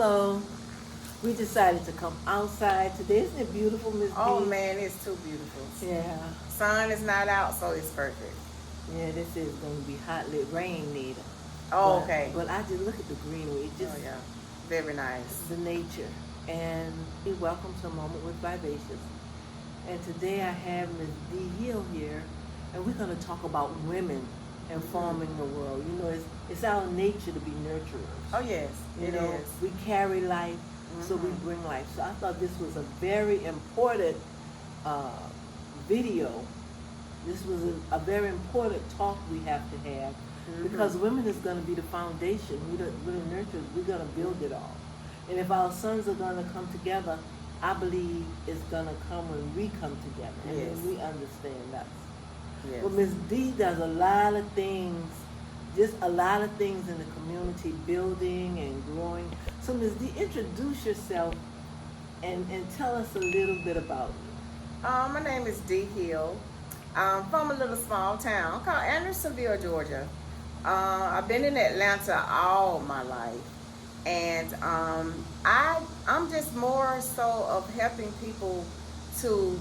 So we decided to come outside today. Isn't it beautiful, Miss Oh B? man, it's too beautiful. Yeah. Sun is not out, so it's perfect. Yeah, this is going to be hot lit rain neither. Oh, But okay. but I just look at the greenery, it Oh just yeah, very nice. the nature. And we welcome to a moment with Vivacious. And today I have Miss Dee Hill here, and we're going to talk about women and forming the world. You know, it's our nature to be nurturers. Oh yes, You it know, is. we carry life, so we Mhm. bring life. So I thought this was a very important uh, video. This was a very important talk we have to have because women is going to be the foundation. We're the nurturers. We're going to build it all. And if our sons are going to come together, I believe it's going to come when we come together and Yes. when we understand us. Yes. But Miss D does a lot of things, just a lot of things in the community, building and growing. So Miss D, introduce yourself and tell us a little bit about you. My name is Dee Hill. I'm from a little small town called Andersonville, Georgia. I've been in Atlanta all my life, and I'm just more so of helping people to,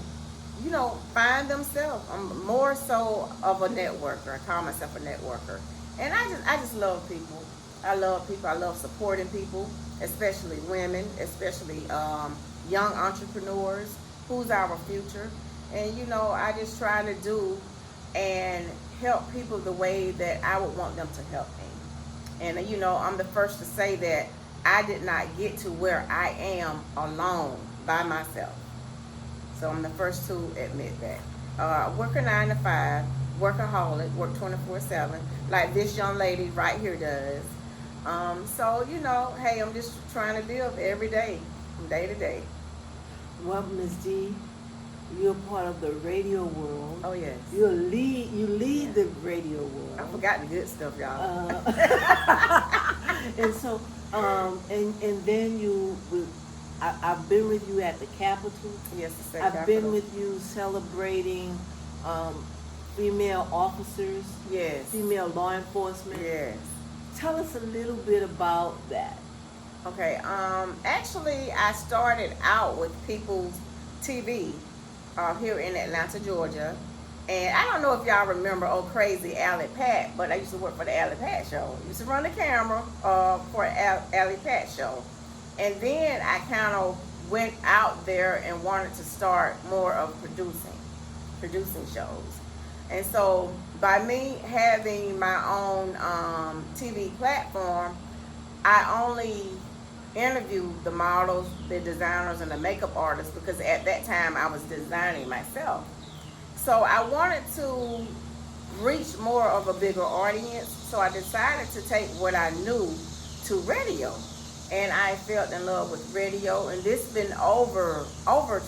find themselves. I'm more so of a networker. I call myself a networker, and I just love people. I love people. I love supporting people, especially women, especially young entrepreneurs. Who's our future? And I just try to do and help people the way that I would want them to help me. And I'm the first to say that I did not get to where I am alone by myself. So I'm the first to admit that. Work a 9 to 5, workaholic, work 24/7, like this young lady right here does. So hey, I'm just trying to live every day, from day to day. Well, Miss D, you're part of the radio world. Oh yes. You lead Yeah. the radio I world. forgot the good stuff, y'all. And so, and then I've been with you at the Capitol. Yes, the state I've been capitol. with you celebrating female officers, Yes. female law enforcement. Yes. Tell us a little bit about that. Okay. Actually, I started out with People's TV here in Atlanta, Georgia. And I don't know if y'all remember Crazy Alley Pat, but I used to work for the Alley Pat show. I used to run the camera for Alley Pat show. And then I kind of went out there and wanted to start more of producing shows. And so by me having my own TV platform, I only interviewed the models, the designers, and the makeup artists because at that time I was designing myself. So I wanted to reach more of a bigger audience. So I decided to take what I knew to radio. And I fell in love with radio, and this been over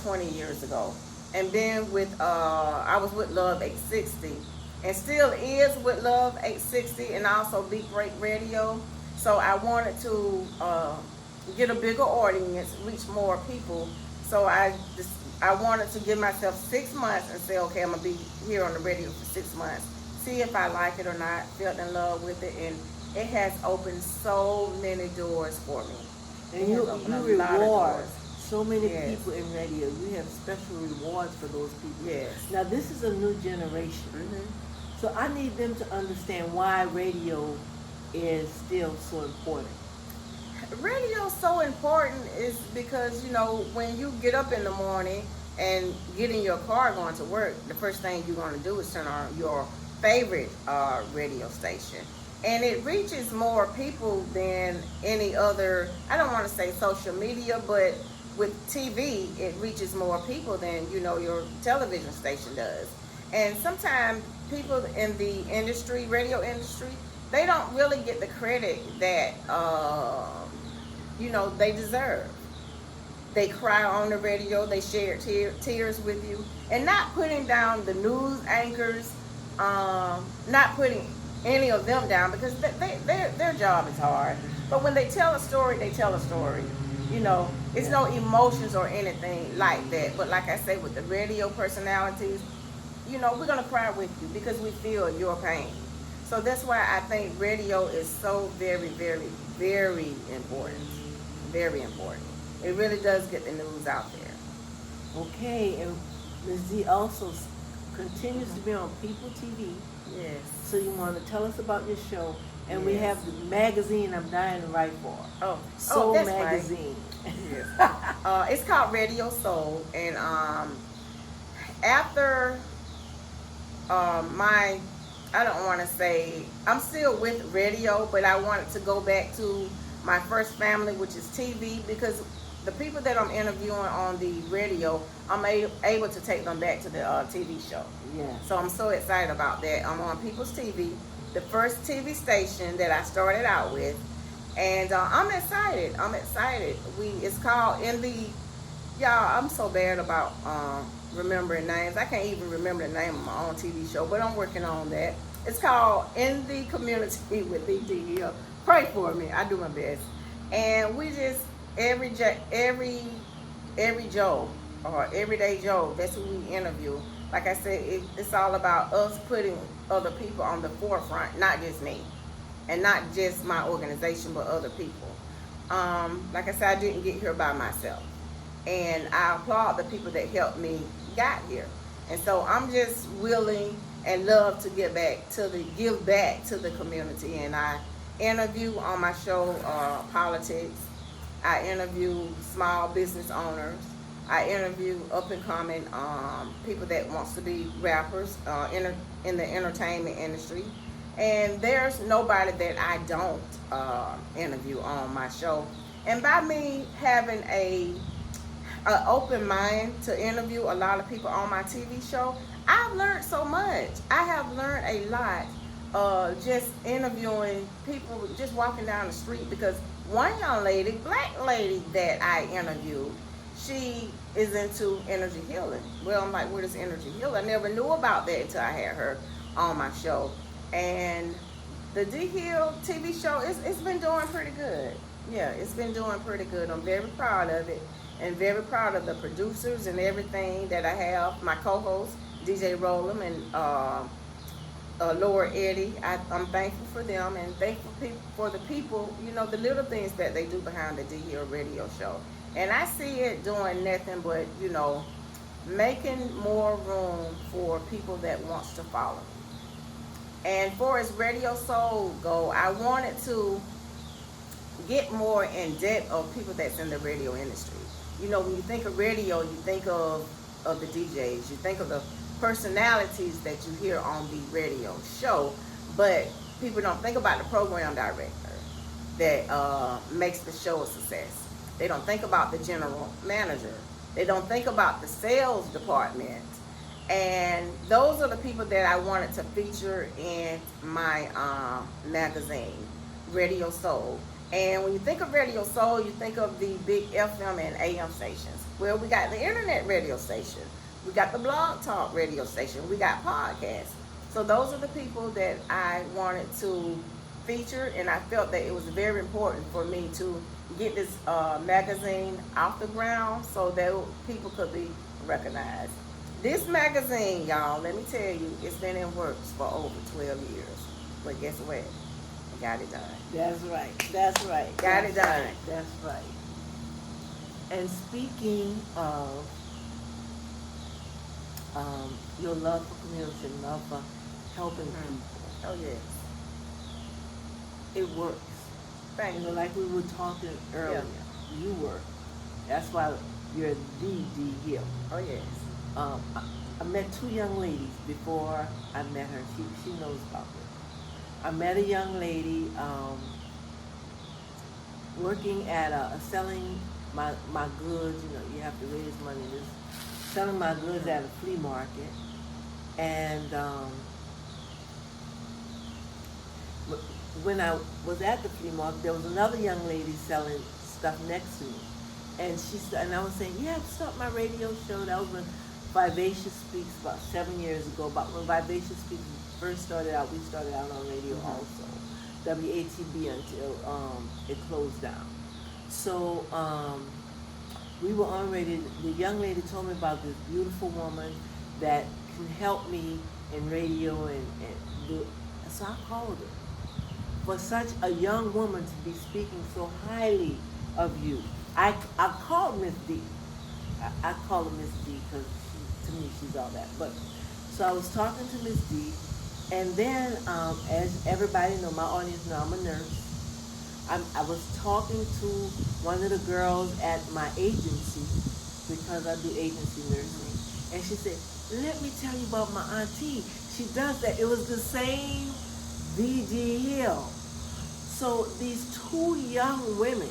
20 years ago. And then I was with Love 860, and still is with Love 860, and also Beat Break Radio. So I wanted to get a bigger audience, reach more people. So I wanted to give myself 6 months and say, okay, I'm gonna be here on the radio for 6 months, see if I like it or not. Fell in love with it, and it has opened so many doors for me. And It you has opened a lot of reward doors. so many Yes. people in radio. You have special rewards for those people. Yes. Now this is a new generation. Mhm. So I need them to understand why radio is still so important. Radio is so important is because when you get up in the morning and get in your car going to work, the first thing you're going to do is turn on your favorite radio station, and it reaches more people than any other. I don't want to say social media, but with TV, it reaches more people than your television station does. And sometimes people in the industry, radio industry, they don't really get the credit that they deserve. They cry on the radio, they share tears with you, and not putting down the news anchors, not putting any of them down because their job is hard. But when they tell a story, they tell a story. It's no emotions or anything like that. But like I say, with the radio personalities, we're gonna cry with you because we feel your pain. So that's why I think radio is so very, very, very important. very important. It really does get the news out there. Okay, and Ms. D also continues to be on People TV. Yes. So you want to tell us about your show, and we Yes. have the magazine I'm dying to write for. Soul that's magazine. Right. Yes. It's called Radio Soul, and after I don't want to say, I'm still with radio, but I wanted to go back to my first family, which is TV, because the people that I'm interviewing on the radio, I'm able to take them back to the TV show. Yeah. So I'm so excited about that. I'm on People's TV, the first TV station that I started out with, and I'm excited. It's called y'all, I'm so bad about remembering names. I can't even remember the name of my own TV show, but I'm working on that. It's called In the Community with Dee Hill. Pray for me. I do my best. And we just every Joe or everyday Joe, that's who we interview. Like I said, it's all about us putting other people on the forefront, not just me, and not just my organization, but other people. Like I said, I didn't get here by myself, and I applaud the people that helped me got here. And so I'm just willing and love to give back to the community. And I interview on my show politics. I interview small business owners. I interview up and coming people that wants to be rappers in the entertainment industry. And there's nobody that I don't interview on my show. And by me having an open mind to interview a lot of people on my TV show, I've learned so much. I have learned a lot just interviewing people, just walking down the street, because one young lady, black lady that I interviewed, she is into energy healing. Well, I'm like, what is energy healing? I never knew about that until I had her on my show. And the Dee Hill TV show, it's been doing pretty good. Yeah, it's been doing pretty good. I'm very proud of it, and very proud of the producers and everything that I have. My co-hosts, DJ Rollum and Laura Eddie. I'm thankful for them, and thankful for the people, the little things that they do behind the Dee Hill radio show. And I see it doing nothing but, making more room for people that wants to follow. And for as Radio Soul go, I wanted to get more in depth of people that's in the radio industry. When you think of radio, you think of the DJs, you think of the personalities that you hear on the radio show, but people don't think about the program director that makes the show a success. They don't think about the general manager. They don't think about the sales department. And those are the people that I wanted to feature in my magazine, Radio Soul. And when you think of Radio Soul, you think of the big FM and AM stations. Well, we got the internet radio station. We got the blog talk radio station. We got podcasts. So those are the people that I wanted to feature, and I felt that it was very important for me to get this magazine off the ground so that people could be recognized. This magazine, y'all, let me tell you, it's been in works for over 12 years. But guess what? I got it done. That's right. Got it done. That's right. And speaking of your love for community and love for helping people. Oh, yes. It works. Thank you. Like we were talking earlier. Yeah. You work. That's why you're the Dee Hill. Oh, yes. I met two young ladies before I met her. She knows about this. I met a young lady working at selling my goods. You have to raise money. Just selling my goods at a flea market. And when I was at the flea market, there was another young lady selling stuff next to me. And I was saying, yeah, start my radio show. That was when Vivacious Speaks about 7 years ago. About when Vivacious Speaks first started out, we started out on radio also, WATB, until it closed down. So we were on radio. The young lady told me about this beautiful woman that can help me in radio and do. So I called her. For such a young woman to be speaking so highly of you. I called Miss D. I call her Miss D because to me she's all that. But so I was talking to Miss D, and then as everybody know, my audience know I'm a nurse. I was talking to one of the girls at my agency because I do agency nursing, and she said, "Let me tell you about my auntie. She does that." It was the same Dee Hill. So these two young women,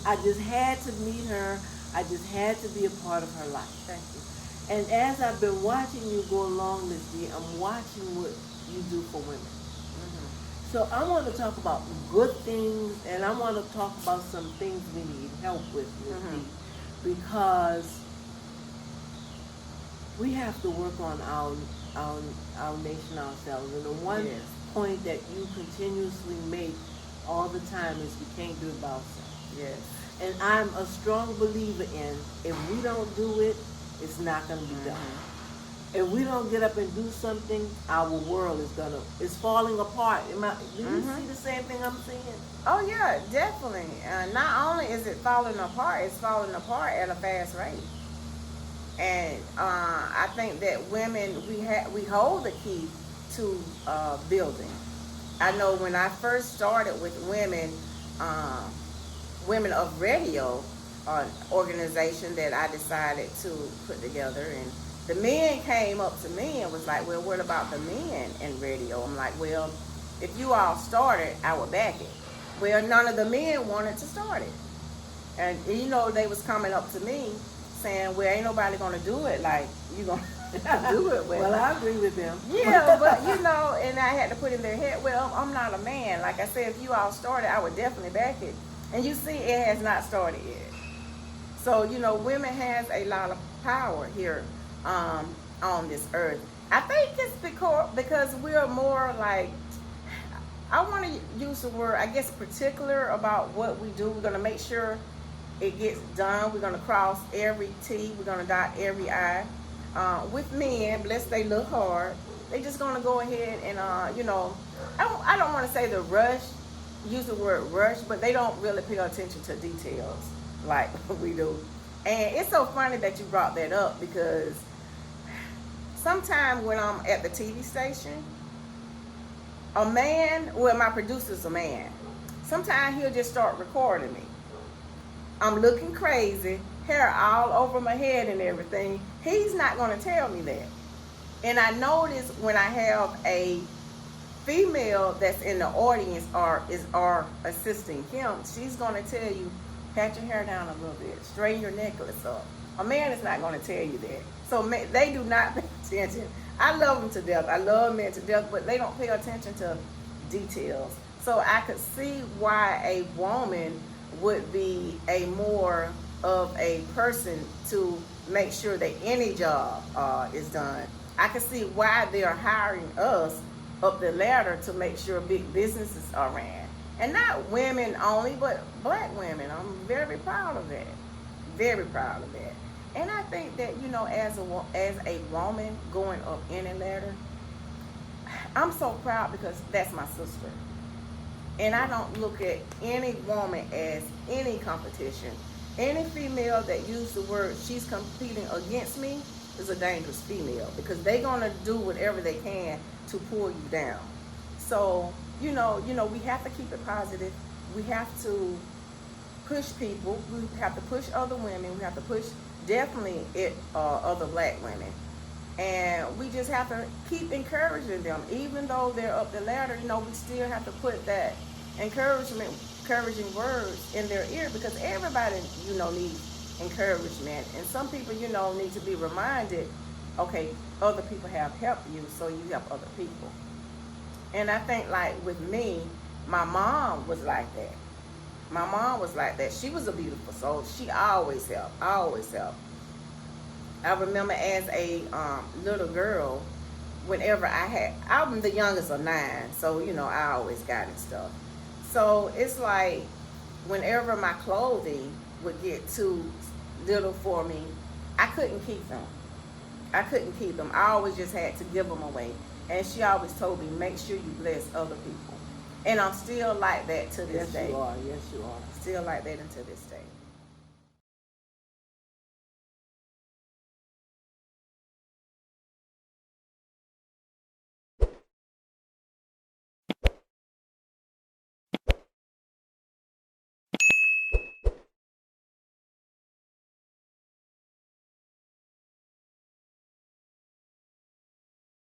I just had to meet her. I just had to be a part of her life. Thank you. And as I've been watching you go along, Miss D, I'm watching what you do for women. So I want to talk about good things, and I want to talk about some things we need help with, Miss D, because we have to work on our nation ourselves. And the one point that you continuously make all the time is we can't do it by ourselves. Yes. And I'm a strong believer in if we don't do it, it's not going to be done. If we don't get up and do something, our world is falling apart. Do you see the same thing I'm seeing? Oh yeah, definitely. Not only is it falling apart, it's falling apart at a fast rate. And I think that women, we hold the key to building. I know when I first started with Women of Radio, an organization that I decided to put together, and the men came up to me and was like, "Well, what about the men in radio?" I'm like, "Well, if you all started, I would back it." Well, none of the men wanted to start it, and they was coming up to me saying, "Well, ain't nobody gonna do it like you gonna do it." Well, I agree with them. Yeah, but and I had to put in their head, well, I'm not a man. Like I said, if you all started, I would definitely back it. And you see, it has not started yet. So, women has a lot of power here on this earth. I think it's because we're more like, I want to use the word, I guess, particular about what we do. We're going to make sure it gets done. We're going to cross every T. We're going to dot every I. With men, unless they look hard, they just going to go ahead and, I don't want to say the rush, use the word rush, but they don't really pay attention to details like we do. And it's so funny that you brought that up, because sometimes when I'm at the TV station, my producer's a man. Sometimes he'll just start recording me. I'm looking crazy, hair all over my head and everything. He's not going to tell me that. And I notice when I have a female that's in the audience or assisting him, she's going to tell you, pat your hair down a little bit, straighten your necklace up. A man is not going to tell you that. So they do not pay attention. I love them to death. I love men to death, but they don't pay attention to details. So I could see why a woman would be a more of a person to make sure that any job is done. I could see why they're hiring us up the ladder to make sure big businesses are ran. And not women only, but black women. I'm very proud of that. Very proud of that. And I think that, as a woman going up any ladder, I'm so proud because that's my sister. And I don't look at any woman as any competition. Any female that uses the word she's competing against me is a dangerous female, because they're going to do whatever they can to pull you down. So, we have to keep it positive. We have to push people. We have to push other women. We have to push definitely other black women. And we just have to keep encouraging them. Even though they're up the ladder, we still have to put that encouraging words in their ear, because everybody, needs encouragement. And some people, need to be reminded, okay, other people have helped you, so you help other people. And I think, like with me, my mom was like that. My mom was like that. She was a beautiful soul. She always helped. I remember as a little girl, whenever I'm the youngest of 9, so, I always got and stuff. So it's like whenever my clothing would get too little for me, I couldn't keep them. I always just had to give them away. And she always told me, make sure you bless other people. And I'm still like that to this Yes, day. you are. Yes, you are. Still like that until this day.